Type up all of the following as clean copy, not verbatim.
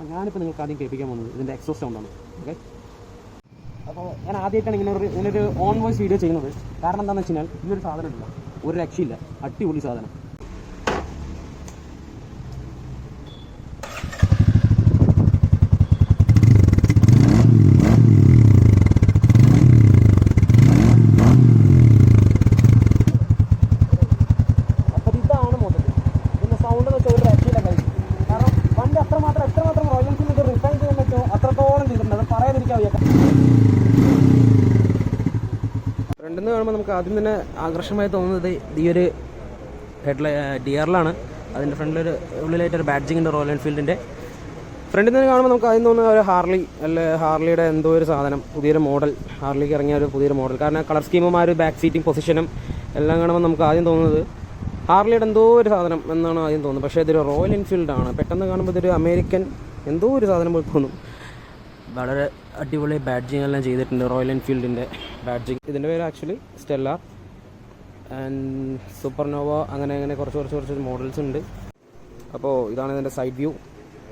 ഞാനിപ്പോൾ നിങ്ങൾക്ക് ആദ്യം കേൾപ്പിക്കാൻ പോകുന്നത് ഇതിൻ്റെ എക്സോസ്റ്റ് സൗണ്ടാണ്. ഓക്കെ, അപ്പോൾ ഞാൻ ആദ്യമായിട്ടാണ് ഇങ്ങനൊരു ഓൺ വോയിസ് വീഡിയോ ചെയ്യുന്നത്. കാരണം എന്താണെന്ന് വെച്ച് കഴിഞ്ഞാൽ ഈ ഒരു സാധനം ഇല്ല, ഒരു രക്ഷയില്ല, അടിപൊളി സാധനം. അപ്പോൾ ഇതാണ് മൊത്തത്തിൽ ഇതിൻ്റെ സൗണ്ട് എന്ന് വെച്ചാൽ ഒരു രക്ഷയില്ല കഴിക്കും. കാരണം വണ്ടി എത്രമാത്രം റോയൽ എൻഫീൽഡ് റിഫൈൻ ചെയ്യാൻ പറ്റുമോ അത്രത്തോളം ചെയ്തിട്ടുണ്ട്. അത് പറയാതിരിക്കാൻ വയ്യ. ഫ്രണ്ടിൽ കാണുമ്പോൾ നമുക്ക് ആദ്യം തന്നെ ആകർഷകമായി തോന്നുന്നത് ഈ ഒരു DRലാണ്. അതിൻ്റെ ഫ്രണ്ടിലൊരു ഉള്ളിലായിട്ടൊരു ബാഡ്ജിങ് ഉണ്ട് റോയൽ എൻഫീൽഡിൻ്റെ. ഫ്രണ്ടിൽ നിന്ന് കാണുമ്പോൾ നമുക്ക് ആദ്യം തോന്നുന്ന ഒരു ഹാർലിയുടെ എന്തോ ഒരു സാധനം, പുതിയൊരു മോഡൽ, ഹാർലിക്ക് ഇറങ്ങിയ ഒരു പുതിയൊരു മോഡൽ. കാരണം കളർ സ്കീമും ആ ഒരു ബാക്ക് സീറ്റിംഗ് പൊസിഷനും എല്ലാം കാണുമ്പോൾ നമുക്ക് ആദ്യം തോന്നുന്നത് ഹാർലിയുടെ എന്തോ ഒരു സാധനം എന്നാണ് ആദ്യം തോന്നുന്നത്. പക്ഷേ ഇതൊരു റോയൽ എൻഫീൽഡാണ്. പെട്ടെന്ന് കാണുമ്പോൾ ഇതൊരു അമേരിക്കൻ എന്തോ ഒരു സാധനം പോലെ തോന്നും. വളരെ അടിപൊളി ബാഡ്ജിങ് എല്ലാം ചെയ്തിട്ടുണ്ട് റോയൽ എൻഫീൽഡിൻ്റെ ബാഡ്ജിങ്. ഇതിൻ്റെ പേര് ആക്ച്വലി സ്റ്റെല്ലാർ ആൻഡ് സൂപ്പർനോവ, അങ്ങനെ കുറച്ച് മോഡൽസ് ഉണ്ട്. അപ്പോൾ ഇതാണ് ഇതിൻ്റെ സൈഡ് വ്യൂ.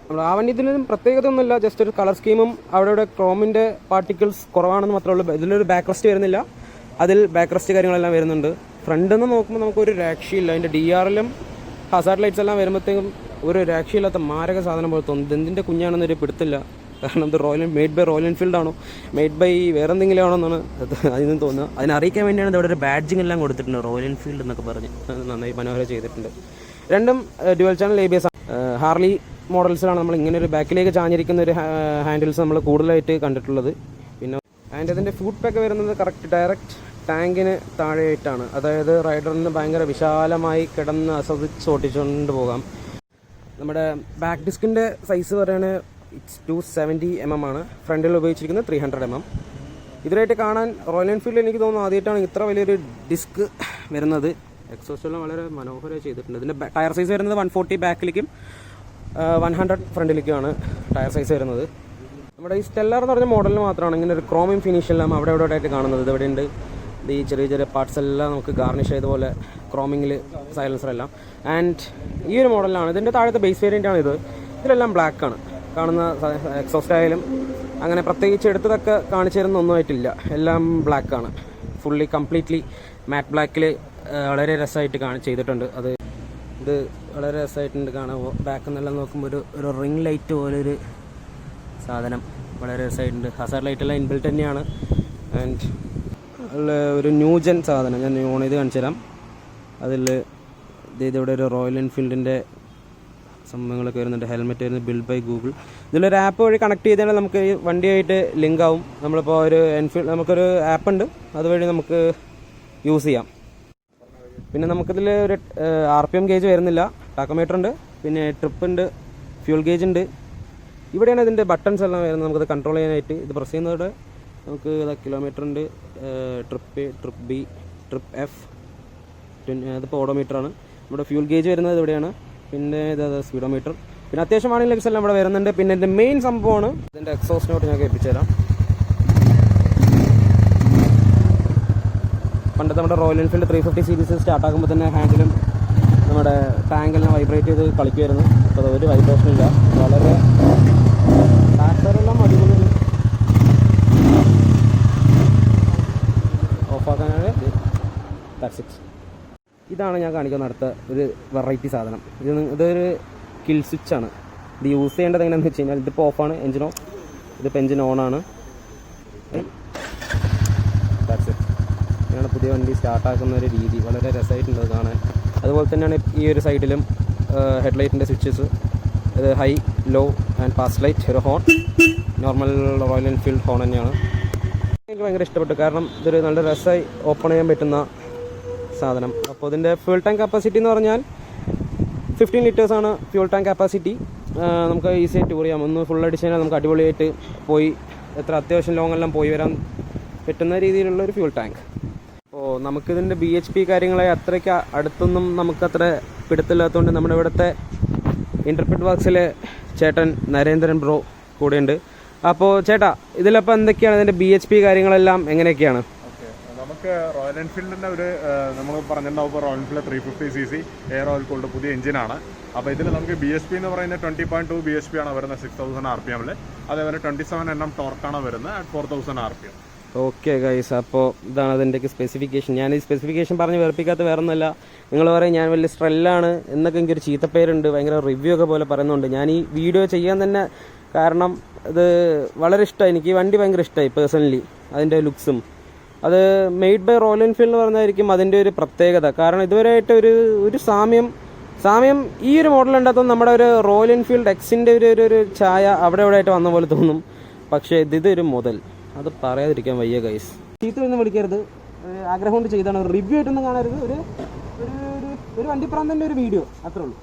നമ്മൾ ആ വണ്ടി ഇതിലും പ്രത്യേകത ഒന്നുമില്ല, ജസ്റ്റ് ഒരു കളർ സ്കീമും അവിടെ ക്രോമിൻ്റെ പാർട്ടിക്കിൾസ് കുറവാണെന്ന് മാത്രമേ ഉള്ളൂ. ഇതിലൊരു ബാക്ക് റെസ്റ്റ് വരുന്നില്ല, അതിൽ ബാക്ക് റെസ്റ്റ് കാര്യങ്ങളെല്ലാം വരുന്നുണ്ട്. ഫ്രണ്ടിൽ നിന്ന് നോക്കുമ്പോൾ നമുക്കൊരു രക്ഷയില്ല. അതിൻ്റെ DRലും ഹസാർഡ് ലൈറ്റ്സ് എല്ലാം വരുമ്പോഴത്തേക്കും ഒരു രക്ഷയില്ലാത്ത മാരക സാധനം പോലെ തോന്നും. എന്തിൻ്റെ കുഞ്ഞാണെന്നൊരു പിടുത്തില്ല. കാരണം ഇത് മെയ്ഡ് ബൈ റോയൽ എൻഫീൽഡ് ആണോ, മെയ്ഡ് ബൈ വേറെ എന്തെങ്കിലും ആണോ എന്നാണ് അതിൽ നിന്ന് തോന്നുന്നത്. അതിനറിയിക്കാൻ വേണ്ടിയാണ് ഇവിടെ ഒരു ബാഡ്ജിങ് എല്ലാം കൊടുത്തിട്ടുണ്ട്, റോയൽ എൻഫീൽഡ് എന്നൊക്കെ പറഞ്ഞ് നന്നായി മനോഹരം ചെയ്തിട്ടുണ്ട്. രണ്ടും ഡ്യുവൽ ചാനൽ ABS. ഹാർലി മോഡൽസിലാണ് നമ്മൾ ഇങ്ങനെ ഒരു ബാക്കിലേക്ക് ചാഞ്ഞിരിക്കുന്ന ഒരു ഹാൻഡിൽസ് നമ്മൾ കൂടുതലായിട്ട് കണ്ടിട്ടുള്ളത്. പിന്നെ ആൻഡ് അതിൻ്റെ ഫുഡ് പാക്ക് വരുന്നത് ഡയറക്റ്റ് ടാങ്കിന് താഴെയായിട്ടാണ്. അതായത് റൈഡറിന് ഭയങ്കര വിശാലമായി കിടന്ന് ആസ്വദിച്ച് ഓട്ടിച്ചുകൊണ്ട് പോകാം. നമ്മുടെ ബാക്ക് ഡിസ്കിൻ്റെ സൈസ് പറയുകയാണെങ്കിൽ 270 mm ആണ്. ഫ്രണ്ടിൽ ഉപയോഗിച്ചിരിക്കുന്നത് 300 mm. ഇതിനായിട്ട് കാണാൻ റോയൽ എൻഫീൽഡ് എനിക്ക് തോന്നുന്നു ആദ്യമായിട്ടാണ് ഇത്ര വലിയൊരു ഡിസ്ക് വരുന്നത്. എക്സോസ്റ്റെല്ലാം വളരെ മനോഹരമായി ചെയ്തിട്ടുണ്ട്. ഇതിൻ്റെ ടയർ സൈസ് വരുന്നത് 140 ബാക്കിലേക്കും 100 ഫ്രണ്ടിലേക്കുമാണ് ടയർ സൈസ് വരുന്നത്. നമ്മുടെ ഈ സ്റ്റെല്ലാർ എന്ന് പറഞ്ഞ മോഡലിന് മാത്രമാണ് ഇങ്ങനെ ഒരു ക്രോമിയം ഫിനിഷ് എല്ലാം അവിടെ ആയിട്ട് കാണുന്നത്. ഇതെവിടെ ഉണ്ട്, ഈ ചെറിയ പാർട്സ് എല്ലാം നമുക്ക് ഗാർണിഷ് ചെയ്തപോലെ ക്രോമിങ്ങിൽ സൈലൻസറെല്ലാം. ആൻഡ് ഈ ഒരു മോഡലാണ്. ഇതിൻ്റെ താഴത്തെ ബേസ് വേരിയൻ്റാണ് ഇത്. ഇതിലെല്ലാം ബ്ലാക്കാണ് കാണുന്ന. എക്സോസ്റ്റ് ആയാലും അങ്ങനെ പ്രത്യേകിച്ച് എടുത്തതൊക്കെ കാണിച്ചു തരുന്ന ഒന്നുമായിട്ടില്ല, എല്ലാം ബ്ലാക്കാണ്. ഫുള്ളി കംപ്ലീറ്റ്ലി മാറ്റ് ബ്ലാക്കിൽ വളരെ രസമായിട്ട് ചെയ്തിട്ടുണ്ട്. ഇത് വളരെ രസമായിട്ടുണ്ട് കാണാൻ. ബാക്കിൽ നിന്നെല്ലാം നോക്കുമ്പോൾ ഒരു റിംഗ് ലൈറ്റ് പോലൊരു സാധനം വളരെ രസമായിട്ടുണ്ട്. ഹസാർഡ് ലൈറ്റെല്ലാം ഇൻബിൽറ്റ് തന്നെയാണ്. ആൻഡ് ഒരു ന്യൂജൻ സാധനം ഞാൻ ഓൺ ചെയ്ത് കാണിച്ചു തരാം. അതിൽ ഇതിവിടെ ഒരു റോയൽ എൻഫീൽഡിൻ്റെ സംഭവങ്ങളൊക്കെ വരുന്നുണ്ട്. ഹെൽമെറ്റ് വരുന്നത് ബിൽഡ് ബൈ ഗൂഗിൾ. ഇതിലൊരു ആപ്പ് വഴി കണക്ട് ചെയ്താൽ നമുക്ക് ഈ വണ്ടിയായിട്ട് ലിങ്ക് ആവും. നമ്മളിപ്പോൾ ഒരു നമുക്കൊരു ആപ്പ് ഉണ്ട്, അതുവഴി നമുക്ക് യൂസ് ചെയ്യാം. പിന്നെ നമുക്കിതിൽ ഒരു RPM ഗേജ് വരുന്നില്ല, ടാക്കോമീറ്റർ ഉണ്ട്, പിന്നെ ട്രിപ്പ് ഉണ്ട്, ഫ്യൂൽ ഗേജ് ഉണ്ട്. ഇവിടെയാണ് ഇതിൻ്റെ ബട്ടൺസ് എല്ലാം വരുന്നത്. നമുക്കത് കൺട്രോൾ ചെയ്യാനായിട്ട് ഇത് പ്രസ് ചെയ്യുന്നതോടെ നമുക്ക് കിലോമീറ്റർ ഉണ്ട്, trip A, trip B, trip F. അതിപ്പോൾ ഓഡോമീറ്ററാണ്. നമ്മുടെ ഫ്യൂൽ ഗേജ് വരുന്നത് ഇവിടെയാണ്. പിന്നെ സ്പീഡോമീറ്റർ, പിന്നെ അത്യാവശ്യം വാണിംഗ് ലൈറ്റ്സ് എല്ലാം ഇവിടെ വരുന്നുണ്ട്. പിന്നെ ഇതിൻ്റെ മെയിൻ സംഭവമാണ് ഇതിൻ്റെ എക്സോസ്റ്റ് നോട്ട്. ഞാൻ കേൾപ്പിച്ചു തരാം. പണ്ടത്തെ നമ്മുടെ റോയൽ എൻഫീൽഡ് 350 സീരീസ് സ്റ്റാർട്ടാക്കുമ്പോൾ തന്നെ ഹാൻഡിലും നമ്മുടെ ടാങ്കെല്ലാം വൈബ്രേറ്റ് ചെയ്ത് കളിക്കുമായിരുന്നു. അപ്പോൾ അതൊരു വൈബ്രേഷൻ ഇല്ല. വളരെ ഫാക്ടറെല്ലാം അടിപൊളി. ഓഫാക്കാനാണ് ഇതാണ് ഞാൻ കാണിക്കുന്ന അടുത്ത ഒരു വെറൈറ്റി സാധനം. ഇതൊരു കിൽ സ്വിച്ചാണ്. ഇത് യൂസ് ചെയ്യേണ്ടത് എങ്ങനെയാണെന്ന് വെച്ച് കഴിഞ്ഞാൽ ഇതിപ്പോൾ ഓഫാണ്, എഞ്ചിൻ ഓഫ്. ഇതിപ്പോൾ എഞ്ചിൻ ഓണാണ്. ഇങ്ങനെയാണ് പുതിയ വണ്ടി സ്റ്റാർട്ടാക്കുന്ന ഒരു രീതി. വളരെ രസമായിട്ടുണ്ട് കാണാൻ. അതുപോലെ തന്നെയാണ് ഈ ഒരു സൈഡിലും ഹെഡ്ലൈറ്റിൻ്റെ സ്വിച്ചസ്. ഇത് high, low and fast light. ഒരു horn, normal Royal Enfield horn തന്നെയാണ്. എനിക്ക് ഭയങ്കര ഇഷ്ടപ്പെട്ടു. കാരണം ഇതൊരു നല്ല രസമായി ഓപ്പൺ ചെയ്യാൻ പറ്റുന്ന സാധനം. അപ്പോൾ ഇതിൻ്റെ ഫ്യൂൾ ടാങ്ക് കപ്പാസിറ്റി എന്ന് പറഞ്ഞാൽ 15 ലിറ്റേഴ്സാണ് ഫ്യൂൾ ടാങ്ക് കപ്പാസിറ്റി. നമുക്ക് ഈസിയായി ടൂർ ചെയ്യാം. ഒന്ന് ഫുൾ അടിച്ച് കഴിഞ്ഞാൽ നമുക്ക് അടിപൊളിയായിട്ട് പോയി അത്യാവശ്യം ലോങ് എല്ലാം പോയി വരാൻ പറ്റുന്ന രീതിയിലുള്ളൊരു ഫ്യൂൾ ടാങ്ക്. അപ്പോൾ നമുക്കിതിൻ്റെ BHP കാര്യങ്ങളെ അത്രയ്ക്ക് അടുത്തൊന്നും നമുക്കത്ര പിടുത്തില്ലാത്തതുകൊണ്ട് നമ്മുടെ ഇവിടുത്തെ ഇൻ്റർപ്രിറ്റ് വർക്സിലെ ചേട്ടൻ നരേന്ദ്രൻ ബ്രോ കൂടെയുണ്ട്. അപ്പോൾ ചേട്ടാ, ഇതിലപ്പോൾ എന്തൊക്കെയാണ് ഇതിൻ്റെ BHP കാര്യങ്ങളെല്ലാം എങ്ങനെയൊക്കെയാണ്? നമുക്ക് റോയൽ എൻഫീൽഡിൻ്റെ നമ്മൾ പറഞ്ഞിട്ടുണ്ടാവും. Royal Enfield 350cc air oil cooled പുതിയ എഞ്ചിനാണ്. അപ്പോൾ ഇതിൽ നമുക്ക് BSP എന്ന് പറയുന്നത് 20.2 BSP ആണ് വരുന്നത് 6000 RPM. അതേപോലെ 27 Nm ടോർക്കാണ് വരുന്നത് at 4000 RPM. ഓക്കെ ഗൈസ്, അപ്പോൾ ഇതാണ് അതിൻ്റെയൊക്കെ സ്പെസിഫിക്കേഷൻ. ഞാൻ ഈ സ്പെസിഫിക്കേഷൻ പറഞ്ഞ് വെറുപ്പിക്കാത്ത വേറെ ഒന്നുമല്ല. നിങ്ങൾ പറയും ഞാൻ വലിയ സ്ട്രെല്ലാണ് എന്നൊക്കെ എനിക്കൊരു ചീത്തപ്പേരുണ്ട്, ഭയങ്കര റിവ്യൂ ഒക്കെ പോലെ പറയുന്നുണ്ട്. ഞാൻ ഈ വീഡിയോ ചെയ്യാൻ തന്നെ കാരണം ഇത് വളരെ ഇഷ്ടമായി, എനിക്ക് ഈ വണ്ടി ഭയങ്കര ഇഷ്ടമായി പേഴ്സണലി. അതിൻ്റെ ലുക്സും അത് മെയ്ഡ് ബൈ റോയൽ എൻഫീൽഡ് എന്ന് പറഞ്ഞായിരിക്കും അതിൻ്റെ ഒരു പ്രത്യേകത. കാരണം ഇതുവരെയായിട്ട് ഒരു സാമ്യം ഈ ഒരു മോഡൽ ഉണ്ടാകുമ്പോൾ നമ്മുടെ ഒരു റോയൽ എൻഫീൽഡ് എക്സിൻ്റെ ഒരു ഛായ അവിടെ ആയിട്ട് വന്ന പോലെ തോന്നും. പക്ഷേ ഇതൊരു മുതൽ, അത് പറയാതിരിക്കാൻ വയ്യ ഗൈസ്. ചീത്ത ഒന്നും വിളിക്കരുത്, ആഗ്രഹം കൊണ്ട് ചെയ്താണ്. റിവ്യൂ ആയിട്ടൊന്നും കാണരുത്, ഒരു വണ്ടിപ്രാന്തൻ്റെ ഒരു വീഡിയോ അത്രേ ഉള്ളൂ.